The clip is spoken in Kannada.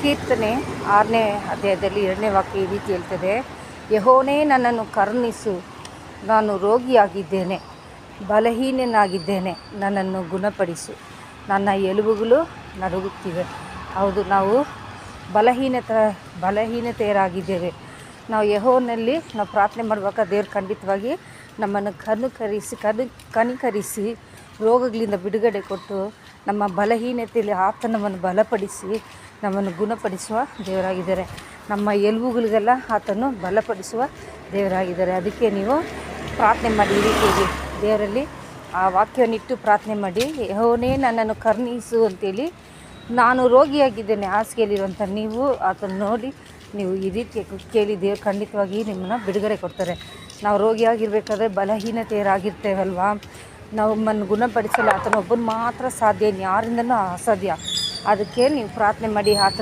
ಕೀರ್ತನೆ 6ನೇ ಅಧ್ಯಾಯದಲ್ಲಿ 2ನೇ ವಾಕ್ಯ ಈ ರೀತಿ ಹೇಳ್ತದೆ, ಯೆಹೋವನೇ ನನ್ನನ್ನು ಕರುಣಿಸು, ನಾನು ರೋಗಿಯಾಗಿದ್ದೇನೆ, ಬಲಹೀನನಾಗಿದ್ದೇನೆ, ನನ್ನನ್ನು ಗುಣಪಡಿಸು, ನನ್ನ ಎಲುಬುಗಳು ನಡುಗುತ್ತಿವೆ. ಹೌದು, ನಾವು ಬಲಹೀನತೆಯರಾಗಿದ್ದೇವೆ. ನಾವು ಯೆಹೋವನಲ್ಲಿ ನಾವು ಪ್ರಾರ್ಥನೆ ಮಾಡುವಾಗ ದೇವ್ರು ಖಂಡಿತವಾಗಿ ನಮ್ಮನ್ನು ಕನಿಕರಿಸಿ ರೋಗಗಳಿಂದ ಬಿಡುಗಡೆ ಕೊಟ್ಟು ನಮ್ಮ ಬಲಹೀನತೆಯಲ್ಲಿ ಆತ ನಮ್ಮನ್ನು ಬಲಪಡಿಸಿ ನಮ್ಮನ್ನು ಗುಣಪಡಿಸುವ ದೇವರಾಗಿದ್ದಾರೆ. ನಮ್ಮ ಎಲುಬುಗಳಿಗೆಲ್ಲ ಆತನು ಬಲಪಡಿಸುವ ದೇವರಾಗಿದ್ದಾರೆ. ಅದಕ್ಕೆ ನೀವು ಪ್ರಾರ್ಥನೆ ಮಾಡಿ, ಈ ರೀತಿಯಾಗಿ ದೇವರಲ್ಲಿ ಆ ವಾಕ್ಯವನ್ನಿಟ್ಟು ಪ್ರಾರ್ಥನೆ ಮಾಡಿ, ಯೆಹೋವನೇ ನನ್ನನ್ನು ಕರುಣಿಸು ಅಂತೇಳಿ. ನಾನು ರೋಗಿಯಾಗಿದ್ದೇನೆ ಹಾಸಿಗೆಯಲ್ಲಿರುವಂಥ ನೀವು ಆತನ ನೋಡಿ ನೀವು ಈ ರೀತಿ ಕೇಳಿ ದೇವರು ಖಂಡಿತವಾಗಿ ನಿಮ್ಮನ್ನು ಬಿಡುಗಡೆ ಕೊಡ್ತಾರೆ. ನಾವು ರೋಗಿಯಾಗಿರಬೇಕಾದ್ರೆ ಬಲಹೀನತೆಯರಾಗಿರ್ತೇವಲ್ವಾ, ನಮ್ಮನ್ನು ಗುಣಪಡಿಸಲು ಆತನ ಒಬ್ಬನು ಮಾತ್ರ ಸಾಧ್ಯ, ಯಾರಿಂದನೂ ಅಸಾಧ್ಯ. ಅದಕ್ಕೆ ನೀವು ಪ್ರಾರ್ಥನೆ ಮಾಡಿ, ಆತನು